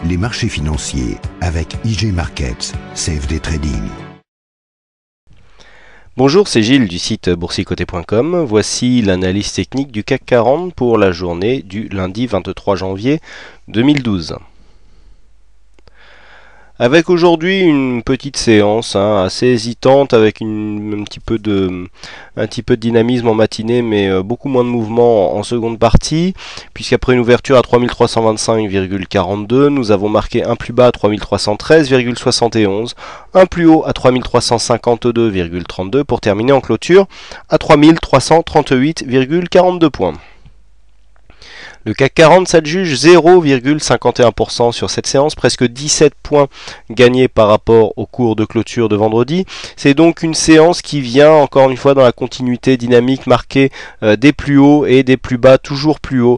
les marchés financiers avec IG Markets, CFD Trading. Bonjour, c'est Gilles du site boursicoté.com. Voici l'analyse technique du CAC 40 pour la journée du lundi 23 janvier 2012. Avec aujourd'hui une petite séance assez hésitante avec un petit peu de dynamisme en matinée mais beaucoup moins de mouvement en seconde partie, puisqu'après une ouverture à 3325,42 nous avons marqué un plus bas à 3313,71, un plus haut à 3352,32 pour terminer en clôture à 3338,42 points. Le CAC 40 s'adjuge 0,51% sur cette séance, presque 17 points gagnés par rapport au cours de clôture de vendredi. C'est donc une séance qui vient encore une fois dans la continuité dynamique marquée des plus hauts et des plus bas, toujours plus hauts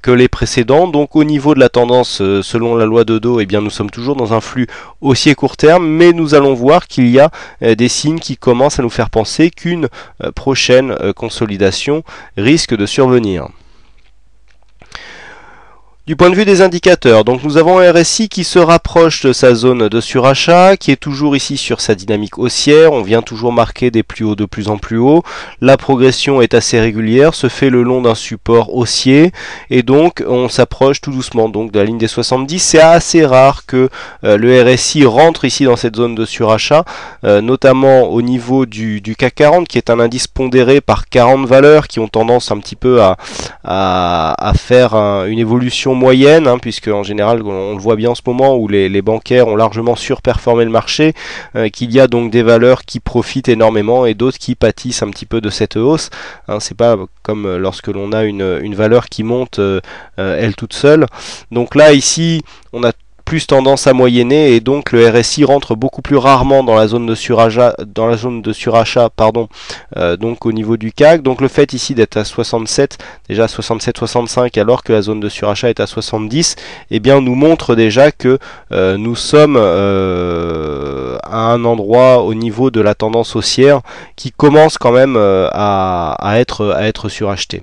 que les précédents. Donc au niveau de la tendance, selon la loi de Dow, eh bien, nous sommes toujours dans un flux haussier court terme, mais nous allons voir qu'il y a des signes qui commencent à nous faire penser qu'une prochaine consolidation risque de survenir. Du point de vue des indicateurs, donc nous avons un RSI qui se rapproche de sa zone de surachat, qui est toujours ici sur sa dynamique haussière. On vient toujours marquer des plus hauts de plus en plus haut. La progression est assez régulière, se fait le long d'un support haussier, et donc on s'approche tout doucement donc de la ligne des 70. C'est assez rare que le RSI rentre ici dans cette zone de surachat, notamment au niveau du CAC 40, qui est un indice pondéré par 40 valeurs qui ont tendance un petit peu à faire une évolution moyenne, puisque en général on le voit bien en ce moment où les bancaires ont largement surperformé le marché, qu'il y a donc des valeurs qui profitent énormément et d'autres qui pâtissent un petit peu de cette hausse. C'est pas comme lorsque l'on a une valeur qui monte elle toute seule. Donc là ici on a plus tendance à moyenner et donc le RSI rentre beaucoup plus rarement dans la zone de surachat, donc au niveau du CAC. Donc le fait ici d'être à 67, déjà 67-65 alors que la zone de surachat est à 70, eh bien nous montre déjà que nous sommes à un endroit au niveau de la tendance haussière qui commence quand même à être suracheté.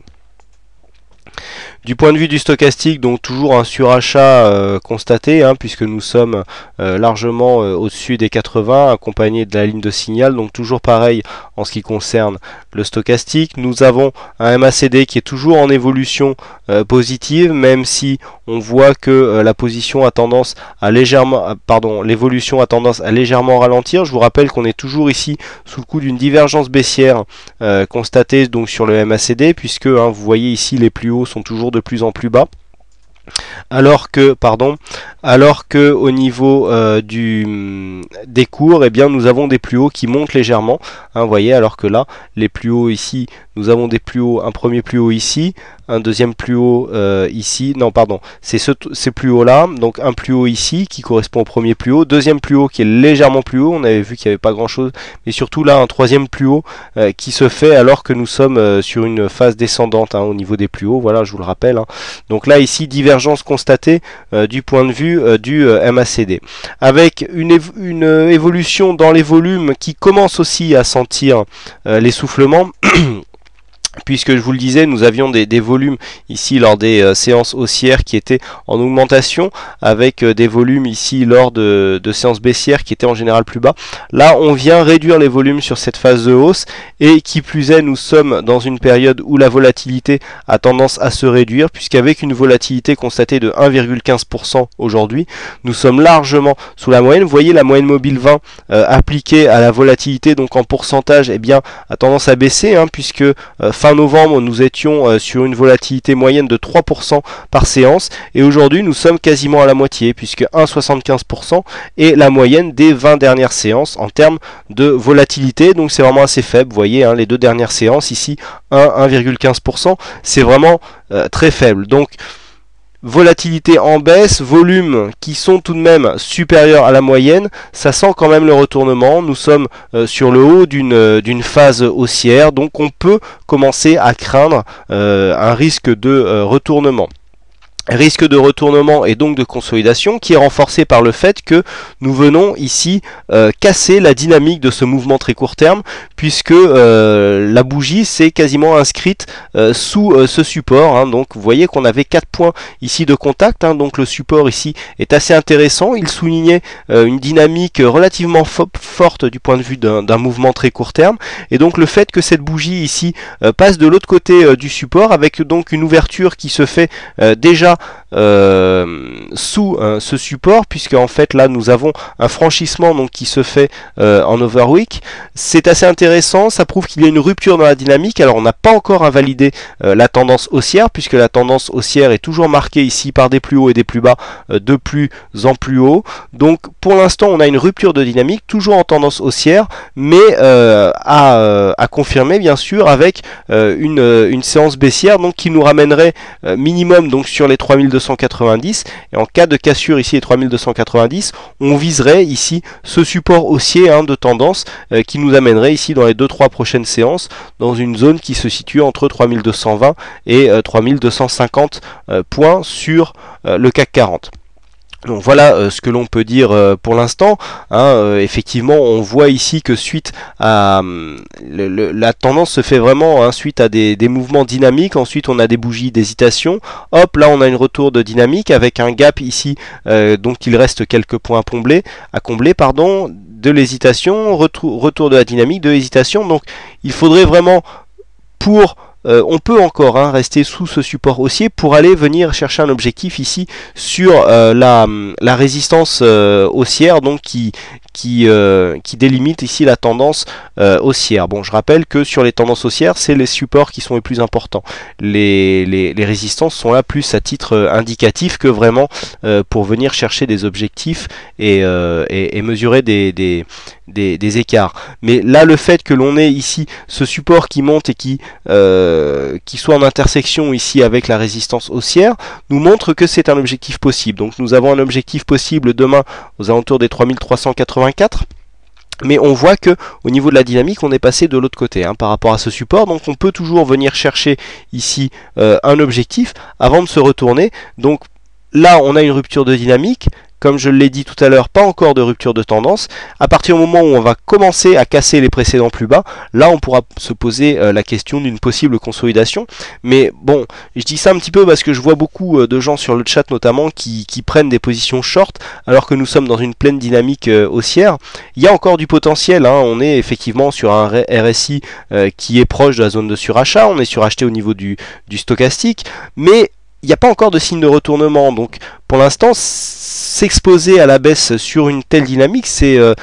Du point de vue du stochastique, donc toujours un surachat constaté, puisque nous sommes largement au-dessus des 80, accompagné de la ligne de signal, donc toujours pareil en ce qui concerne le stochastique. Nous avons un MACD qui est toujours en évolution positive, même si on voit que la position a tendance à l'évolution a tendance à légèrement ralentir. Je vous rappelle qu'on est toujours ici sous le coup d'une divergence baissière constatée donc sur le MACD, puisque vous voyez ici les plus hauts sont toujours de plus en plus bas, alors que au niveau des cours, eh bien nous avons des plus hauts qui montent légèrement, vous voyez, alors que là les plus hauts ici, nous avons des plus hauts, un premier plus haut ici, un deuxième plus haut ici, non pardon, c'est ces plus hauts là, donc un plus haut ici qui correspond au premier plus haut, deuxième plus haut qui est légèrement plus haut, on avait vu qu'il n'y avait pas grand chose, mais surtout là un troisième plus haut qui se fait alors que nous sommes sur une phase descendante au niveau des plus hauts, voilà, je vous le rappelle. Donc là ici divergence constatée du point de vue du MACD, avec une évolution dans les volumes qui commence aussi à sentir l'essoufflement. Puisque je vous le disais, nous avions des volumes ici lors des séances haussières qui étaient en augmentation, avec des volumes ici lors de séances baissières qui étaient en général plus bas. Là on vient réduire les volumes sur cette phase de hausse, et qui plus est nous sommes dans une période où la volatilité a tendance à se réduire, puisqu'avec une volatilité constatée de 1,15% aujourd'hui, nous sommes largement sous la moyenne. Vous voyez la moyenne mobile 20 appliquée à la volatilité, donc en pourcentage, eh bien a tendance à baisser, puisque fin novembre, nous étions sur une volatilité moyenne de 3% par séance, et aujourd'hui nous sommes quasiment à la moitié, puisque 1,75% est la moyenne des 20 dernières séances en termes de volatilité. Donc c'est vraiment assez faible, vous voyez, les deux dernières séances ici, 1,15%, c'est vraiment très faible. Donc volatilité en baisse, volumes qui sont tout de même supérieurs à la moyenne, ça sent quand même le retournement. Nous sommes sur le haut d'une phase haussière, donc on peut commencer à craindre un risque de retournement. risque de retournement et donc de consolidation qui est renforcé par le fait que nous venons ici casser la dynamique de ce mouvement très court terme, puisque la bougie s'est quasiment inscrite sous ce support, hein. Donc vous voyez qu'on avait 4 points ici de contact, hein. Donc le support ici est assez intéressant, il soulignait une dynamique relativement forte du point de vue d'un mouvement très court terme, et donc le fait que cette bougie ici passe de l'autre côté du support avec donc une ouverture qui se fait déjà sous ce support, puisque en fait là nous avons un franchissement donc qui se fait en overweek. C'est assez intéressant, ça prouve qu'il y a une rupture dans la dynamique. Alors on n'a pas encore invalidé la tendance haussière, puisque la tendance haussière est toujours marquée ici par des plus hauts et des plus bas de plus en plus haut. Donc pour l'instant on a une rupture de dynamique toujours en tendance haussière, mais à confirmer bien sûr avec une séance baissière donc qui nous ramènerait minimum donc sur les 3290, et en cas de cassure ici les 3290, on viserait ici ce support haussier, hein, de tendance qui nous amènerait ici dans les 2-3 prochaines séances dans une zone qui se situe entre 3220 et 3250 points sur le CAC 40. Donc voilà ce que l'on peut dire pour l'instant, hein. Effectivement on voit ici que suite à la tendance se fait vraiment, hein, suite à des mouvements dynamiques. Ensuite on a des bougies d'hésitation, hop là on a une retour de dynamique avec un gap ici, donc il reste quelques points à combler pardon, de l'hésitation, retour de la dynamique, de l'hésitation. Donc il faudrait vraiment pour on peut encore, hein, rester sous ce support haussier pour aller venir chercher un objectif ici sur la résistance haussière, donc qui délimite ici la tendance haussière. Bon, je rappelle que sur les tendances haussières, c'est les supports qui sont les plus importants. Les résistances sont là plus à titre indicatif que vraiment pour venir chercher des objectifs et mesurer des écarts. Mais là, le fait que l'on ait ici ce support qui monte et qui soit en intersection ici avec la résistance haussière nous montre que c'est un objectif possible. Donc nous avons un objectif possible demain aux alentours des 3384. Mais on voit que au niveau de la dynamique, on est passé de l'autre côté, hein, par rapport à ce support. Donc on peut toujours venir chercher ici un objectif avant de se retourner. Donc là, on a une rupture de dynamique. Comme je l'ai dit tout à l'heure, pas encore de rupture de tendance. À partir du moment où on va commencer à casser les précédents plus bas, là on pourra se poser la question d'une possible consolidation. Mais bon, je dis ça un petit peu parce que je vois beaucoup de gens sur le chat notamment qui prennent des positions short alors que nous sommes dans une pleine dynamique haussière. Il y a encore du potentiel, hein. On est effectivement sur un RSI qui est proche de la zone de surachat, on est suracheté au niveau du stochastique, mais il n'y a pas encore de signe de retournement. Donc pour l'instant, s'exposer à la baisse sur une telle dynamique, c'est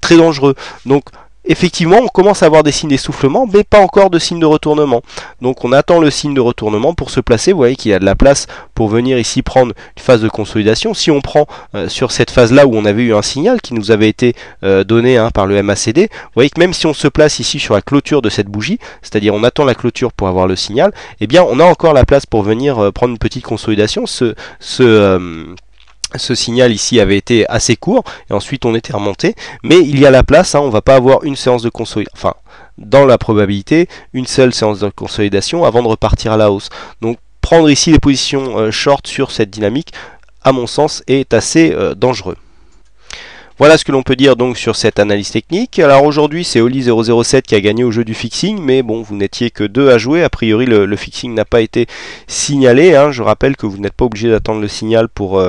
très dangereux. Donc effectivement, on commence à avoir des signes d'essoufflement, mais pas encore de signe de retournement. Donc on attend le signe de retournement pour se placer. Vous voyez qu'il y a de la place pour venir ici prendre une phase de consolidation. Si on prend sur cette phase-là où on avait eu un signal qui nous avait été donné, hein, par le MACD, vous voyez que même si on se place ici sur la clôture de cette bougie, c'est-à-dire on attend la clôture pour avoir le signal, eh bien on a encore la place pour venir prendre une petite consolidation. Ce signal ici avait été assez court et ensuite on était remonté, mais il y a la place, hein, on va pas avoir une séance de consolidation, enfin dans la probabilité une seule séance de consolidation avant de repartir à la hausse. Donc prendre ici les positions short sur cette dynamique, à mon sens, est assez dangereux. Voilà ce que l'on peut dire donc sur cette analyse technique. Alors aujourd'hui c'est Oli007 qui a gagné au jeu du fixing, mais bon, vous n'étiez que 2 à jouer, a priori le fixing n'a pas été signalé, hein. Je rappelle que vous n'êtes pas obligé d'attendre le signal pour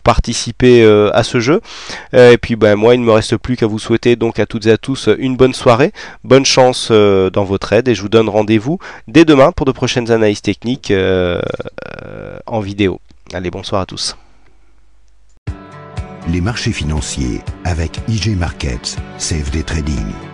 participer à ce jeu. Et puis moi il ne me reste plus qu'à vous souhaiter donc à toutes et à tous une bonne soirée, bonne chance dans vos trades, et je vous donne rendez-vous dès demain pour de prochaines analyses techniques en vidéo. Allez, bonsoir à tous. Les marchés financiers avec IG Markets, CFD Trading.